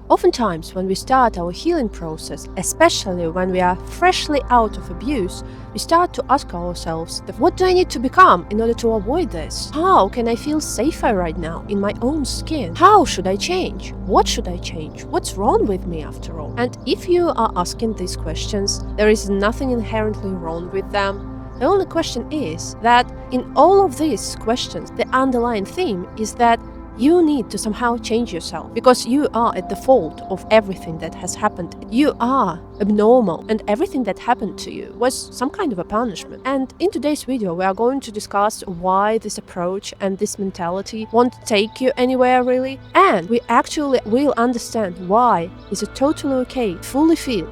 Oftentimes, when we start our healing process, especially when we are freshly out of abuse, we start to ask ourselves, what do I need to become in order to avoid this? How can I feel safer right now in my own skin? How should I change? What should I change? What's wrong with me after all? And if you are asking these questions, there is nothing inherently wrong with them. The only question is that in all of these questions, the underlying theme is that you need to somehow change yourself because you are at the fault of everything that has happened. You are abnormal and everything that happened to you was some kind of a punishment. And in today's video, we are going to discuss why this approach and this mentality won't take you anywhere really. And we actually will understand why is it totally okay to fully feel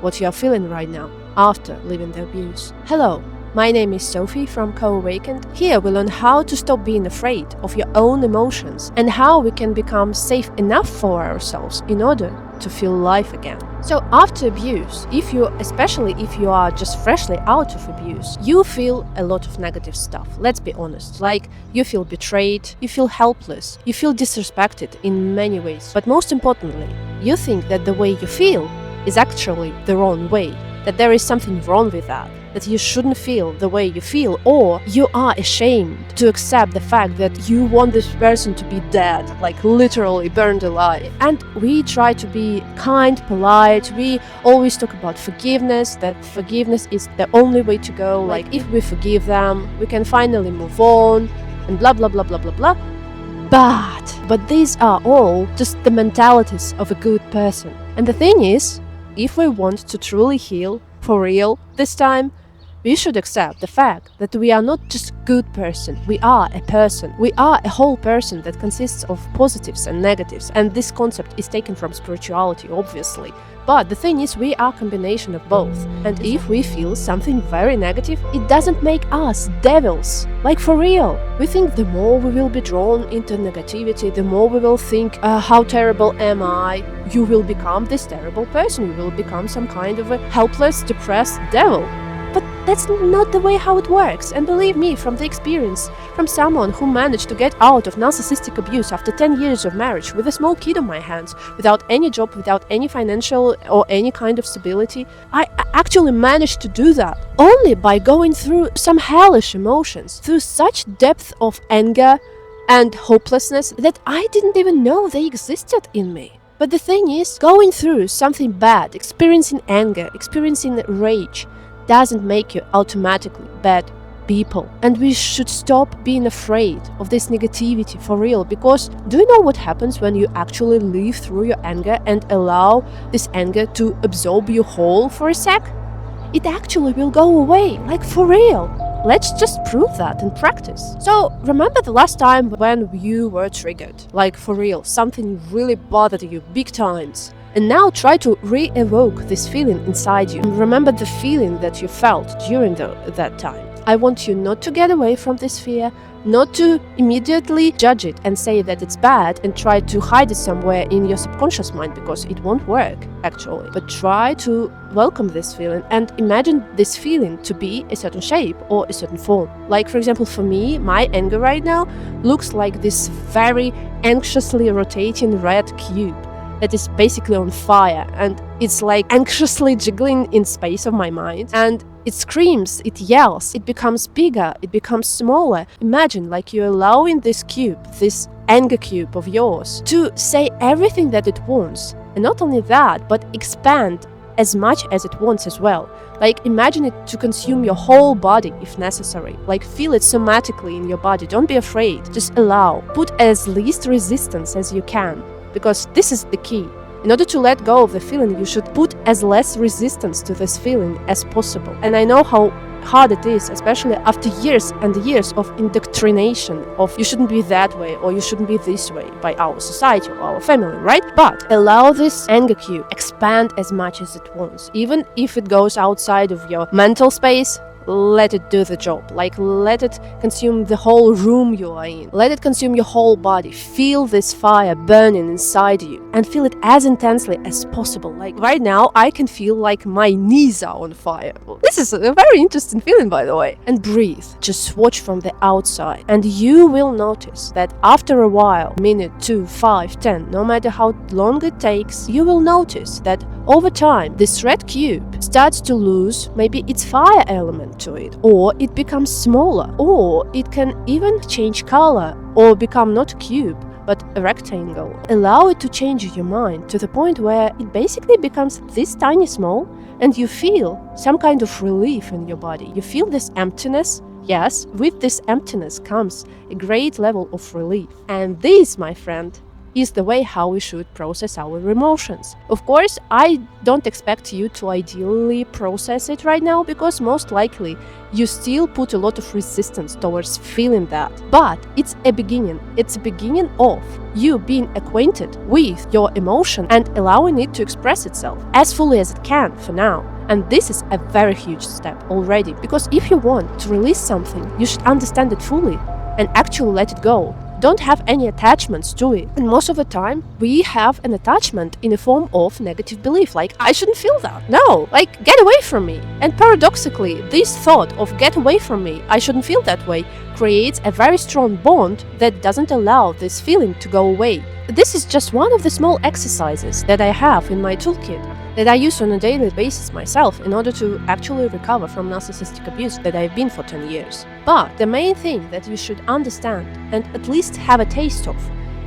what you are feeling right now after leaving the abuse. Hello. My name is Sophie from CoAwakened. Here we learn how to stop being afraid of your own emotions and how we can become safe enough for ourselves in order to feel life again. So after abuse, especially if you are just freshly out of abuse, you feel a lot of negative stuff. Let's be honest. Like you feel betrayed, you feel helpless, you feel disrespected in many ways. But most importantly, you think that the way you feel is actually the wrong way, that there is something wrong with that you shouldn't feel the way you feel, or you are ashamed to accept the fact that you want this person to be dead, like literally burned alive. And we try to be kind, polite, we always talk about forgiveness, that forgiveness is the only way to go, like if we forgive them, we can finally move on, and blah blah blah blah blah blah. But these are all just the mentalities of a good person. And the thing is, if we want to truly heal, for real, this time, we should accept the fact that we are not just a good person, we are a person. We are a whole person that consists of positives and negatives, and this concept is taken from spirituality, obviously. But the thing is, we are a combination of both. And if we feel something very negative, it doesn't make us devils. Like for real. We think the more we will be drawn into negativity, the more we will think, how terrible am I? You will become this terrible person. You will become some kind of a helpless, depressed devil. But that's not the way how it works. And believe me, from the experience, from someone who managed to get out of narcissistic abuse after 10 years of marriage with a small kid on my hands, without any job, without any financial or any kind of stability, I actually managed to do that only by going through some hellish emotions, through such depth of anger and hopelessness that I didn't even know they existed in me. But the thing is, going through something bad, experiencing anger, experiencing rage, doesn't make you automatically bad people. And we should stop being afraid of this negativity for real, because do you know what happens when you actually live through your anger and allow this anger to absorb you whole for a sec? It actually will go away, like for real. Let's just prove that in practice. So remember the last time when you were triggered, like for real, something really bothered you big times. And now try to re-evoke this feeling inside you. And remember the feeling that you felt during that time. I want you not to get away from this fear, not to immediately judge it and say that it's bad and try to hide it somewhere in your subconscious mind, because it won't work actually. But try to welcome this feeling and imagine this feeling to be a certain shape or a certain form. Like for example, for me, my anger right now looks like this very anxiously rotating red cube that is basically on fire, and it's like anxiously jiggling in space of my mind, and it screams, it yells, it becomes bigger, it becomes smaller. Imagine like you're allowing this cube, this anger cube of yours, to say everything that it wants, and not only that, but expand as much as it wants as well. Like imagine it to consume your whole body if necessary. Like feel it somatically in your body. Don't be afraid, just allow. Put as least resistance as you can. Because this is the key. In order to let go of the feeling, you should put as less resistance to this feeling as possible. And I know how hard it is, especially after years and years of indoctrination of you shouldn't be that way or you shouldn't be this way by our society or our family, right? But allow this anger cube expand as much as it wants. Even if it goes outside of your mental space, let it do the job. Like, let it consume the whole room you are in. Let it consume your whole body. Feel this fire burning inside you and feel it as intensely as possible. Like right now, I can feel like my knees are on fire. This is a very interesting feeling, by the way. And breathe. Just watch from the outside. And you will notice that after a while, minute, 2, 5, 10, no matter how long it takes, you will notice that over time, this red cube starts to lose maybe its fire element to it, or it becomes smaller, or it can even change color or become not a cube but a rectangle. Allow it to change your mind to the point where it basically becomes this tiny small, and you feel some kind of relief in your body. You feel this emptiness. Yes, with this emptiness comes a great level of relief. And this, my friend, is the way how we should process our emotions. Of course, I don't expect you to ideally process it right now, because most likely you still put a lot of resistance towards feeling that. But it's a beginning. It's a beginning of you being acquainted with your emotion and allowing it to express itself as fully as it can for now. And this is a very huge step already, because if you want to release something, you should understand it fully and actually let it go. Don't have any attachments to it. And most of the time, we have an attachment in the form of negative belief, like, I shouldn't feel that. No, like, get away from me. And paradoxically, this thought of get away from me, I shouldn't feel that way, creates a very strong bond that doesn't allow this feeling to go away. This is just one of the small exercises that I have in my toolkit that I use on a daily basis myself in order to actually recover from narcissistic abuse that I've been for 10 years. But the main thing that you should understand and at least have a taste of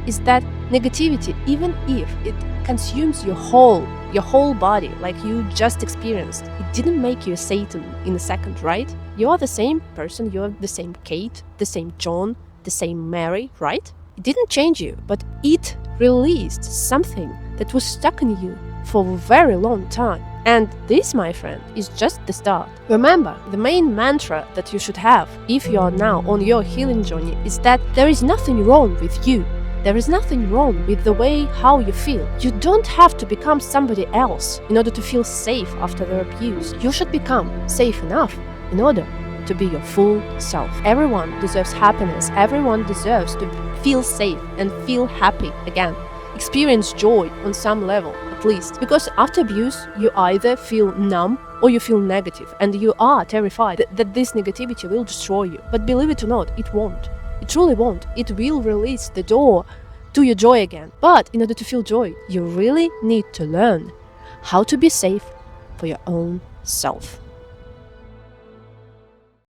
is that negativity, even if it consumes your whole body, like you just experienced, it didn't make you a Satan in a second, right? You are the same person, you are the same Kate, the same John, the same Mary, right? It didn't change you, but it released something that was stuck in you for a very long time. And this, my friend, is just the start. Remember, the main mantra that you should have if you are now on your healing journey is that there is nothing wrong with you. There is nothing wrong with the way how you feel. You don't have to become somebody else in order to feel safe after the abuse. You should become safe enough in order to be your full self. Everyone deserves happiness. Everyone deserves to feel safe and feel happy again. Experience joy on some level, at least. Because after abuse, you either feel numb or you feel negative, and you are terrified that this negativity will destroy you. But believe it or not, it won't. It truly won't. It will release the door to your joy again. But in order to feel joy, you really need to learn how to be safe for your own self.